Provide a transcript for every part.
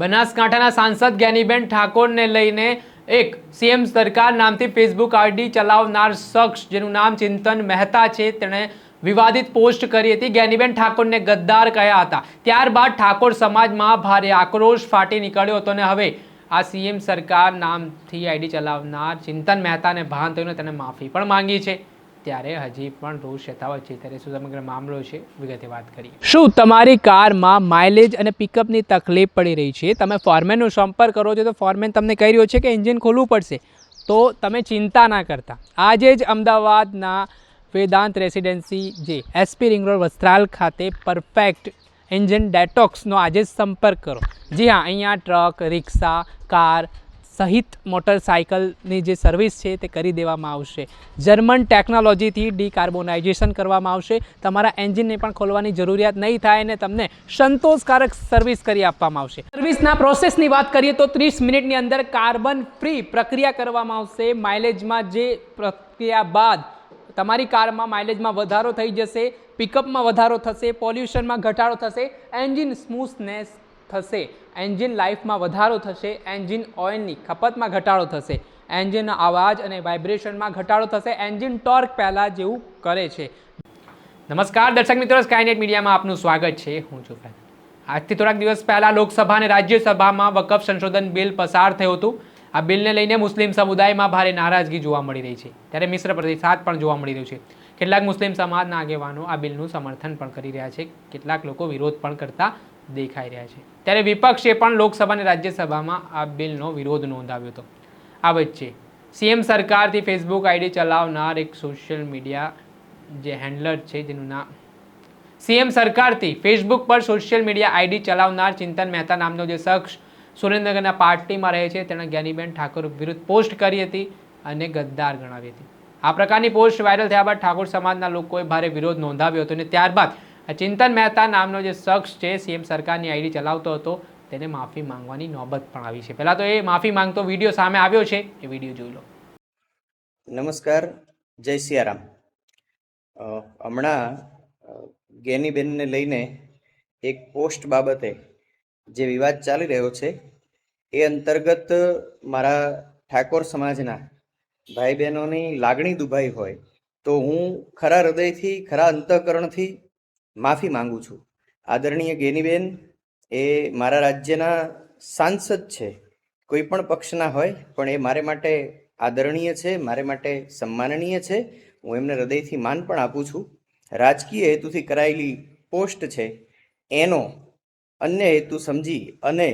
બનાસકાંઠાના સાંસદ જ્ઞાનીબેન ઠાકોરને લઈને એક સીએમ સરકાર નામથી ફેસબુક આઈડી ચલાવનાર શખ્સ જેનું નામ ચિંતન મહેતા છે તેણે વિવાદિત પોસ્ટ કરી હતી। જ્ઞાનીબેન ઠાકોરને ગદ્દાર કહ્યા હતા। ત્યારબાદ ઠાકોર સમાજમાં ભારે આક્રોશ ફાટી નીકળ્યો હતો અને હવે આ સીએમ સરકાર નામથી આઈડી ચલાવનાર ચિંતન મહેતાને ભાન થયું તેને માફી પણ માંગી છે। ત્યારે હજી પણ રોષ યથાવત છે। ત્યારે શું સમગ્ર મામલો છે વિગતે વાત કરીએ। શું તમારી કારમાં માઇલેજ અને પિકઅપની તકલીફ પડી રહી છે? તમે ફોરમેનનો સંપર્ક કરો છો તો ફોરમેન તમને કહી રહ્યો છે કે એન્જિન ખોલવું પડશે, તો તમે ચિંતા ના કરતા। આજે જ અમદાવાદના વેદાંત રેસિડેન્સી જે એસપી રિંગ રોડ વસ્ત્રાલ ખાતે પરફેક્ટ એન્જિન ડેટોક્સનો આજે જ સંપર્ક કરો। જી હા, અહીંયા ટ્રક, રિક્ષા, કાર સહિત મોટરસાઇકલની જે સર્વિસ છે તે કરી દેવામાં આવશે। જર્મન ટેકનોલોજીથી ડીકાર્બોનાઇઝેશન કરવામાં આવશે। તમારા એન્જિનને પણ ખોલવાની જરૂરિયાત નહીં થાય અને તમને સંતોષકારક સર્વિસ કરી આપવામાં આવશે। સર્વિસના પ્રોસેસની વાત કરીએ તો 30 મિનિટની અંદર કાર્બન ફ્રી પ્રક્રિયા કરવામાં આવશે। માઇલેજમાં જે પ્રક્રિયા બાદ તમારી કારમાં માઇલેજમાં વધારો થઈ જશે, પિકઅપમાં વધારો થશે, પોલ્યુશનમાં ઘટાડો થશે, એન્જિન સ્મૂથનેસ થશે, એન્જિન લાઈફમાં વધારો થશે, એન્જિન ઓઇલની ખપતમાં ઘટાડો થશે, એન્જિનના અવાજ અને વાઇબ્રેશનમાં ઘટાડો થશે, એન્જિન ટોર્ક પહેલાં જેવું કરે છે। નમસ્કાર દર્શક મિત્રો, સ્કાયનેટ મીડિયામાં આપનું સ્વાગત છે। હું છું ફેન। આજથી થોડાક દિવસ પહેલાં લોકસભા અને રાજ્યસભામાં વકફ સંશોધન બિલ પસાર થયું હતું। આ બિલને લઈને મુસ્લિમ સમુદાયમાં ભારે નારાજગી જોવા મળી રહી છે, ત્યારે મિશ્ર પ્રતિસાદ પણ જોવા મળી રહ્યો છે। કેટલાક મુસ્લિમ સમાજના આગેવાનો આ બિલનું સમર્થન પણ કરી રહ્યા છે, કેટલાક લોકો વિરોધ પણ કરતા દેખાઈ રહ્યા છે। ત્યારે વિપક્ષે પણ લોકસભા અને રાજ્યસભામાં આ બિલનો વિરોધ નોંધાવ્યો હતો। આ વચ્ચે સીએમ સરકારથી ફેસબુક આઈડી ચલાવનાર એક સોશિયલ મીડિયા જે હેન્ડલર છે જેનું નામ સીએમ સરકારથી ફેસબુક પર સોશિયલ મીડિયા આઈડી ચલાવનાર ચિંતન મહેતા નામનો જે શખ્સ સુરેન્દ્રનગરના પાર્ટીમાં રહે છે તેણે જ્ઞાનીબેન ઠાકોર વિરુદ્ધ પોસ્ટ કરી હતી અને ગદ્દાર ગણાવી હતી। આ પ્રકારની પોસ્ટ વાયરલ થયા બાદ ઠાકોર સમાજના લોકોએ ભારે વિરોધ નોંધાવ્યો હતો અને ત્યારબાદ ચિંતન મહેતા નામનો જે શખ્સ છે સીએમ સરકારની આઈડી ચલાવતો હતો તેને માફી માંગવાની નોબત પણ આવી છે। પહેલા તો એ માફી માંગતો વિડીયો સામે આવ્યો છે, એ વિડીયો જોઈ લો। નમસ્કાર, જય સિયારામ। હમણાં જ્ઞાનીબેનને લઈને એક પોસ્ટ બાબતે જે વિવાદ ચાલી રહ્યો છે એ અંતર્ગત મારા ઠાકોર સમાજના ભાઈ બહેનોની લાગણી દુભાઈ હોય તો હું ખરા હૃદયથી, ખરા અંતઃકરણથી માફી માંગુ છું। આદરણીય જ્ઞાનીબેન એ મારા રાજ્યના સાંસદ છે, કોઈ પણ પક્ષના હોય પણ એ મારે માટે આદરણીય છે, મારે માટે સન્માનનીય છે। હું એમને હૃદયથી માન પણ આપું છું। રાજકીય હેતુથી કરાયેલી પોસ્ટ છે એનો અન્ય હેતુ સમજી અને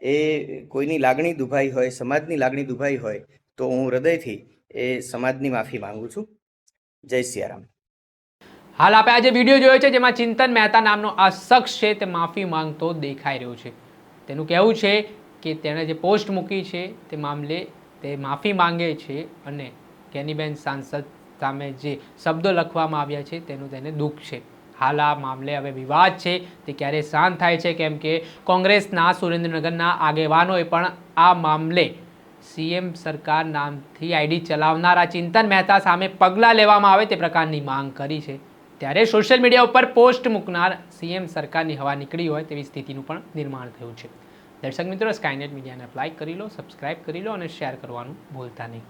એ કોઈની લાગણી દુભાઈ હોય, સમાજની લાગણી દુભાઈ હોય તો હું હૃદયથી એ સમાજની માફી માંગુ છું। જય સિયારામ। હાલ આપણે આજે વિડીયો જોયો છે જેમાં ચિંતન મહેતા નામનો આ શખ્સ છે તે માફી માંગતો દેખાઈ રહ્યો છે। તેનું કહેવું છે કે તેણે જે પોસ્ટ મૂકી છે તે મામલે તે માફી માંગે છે અને જ્ઞાનીબેન સાંસદ સામે જે શબ્દો લખવામાં આવ્યા છે તેનું તેને દુઃખ છે। હાલ આ મામલે હવે વિવાદ છે તે ક્યારે શાંત થાય છે, કેમ કે કોંગ્રેસના સુરેન્દ્રનગરના આગેવાનોએ પણ આ મામલે સીએમ સરકાર નામથી આઈડી ચલાવનારા ચિંતન મહેતા સામે પગલાં લેવામાં આવે તે પ્રકારની માંગ કરી છે। ત્યારે સોશિયલ મીડિયા ઉપર પોસ્ટ મૂકનાર સીએમ સરકારની હવા નીકળી હોય તેવી સ્થિતિનું પણ નિર્માણ થયું છે। દર્શક મિત્રો, સ્કાયનેટ મીડિયાને લાઈક કરી લો, સબસ્ક્રાઇબ કરી લો અને શેર કરવાનું ભૂલતા નહીં।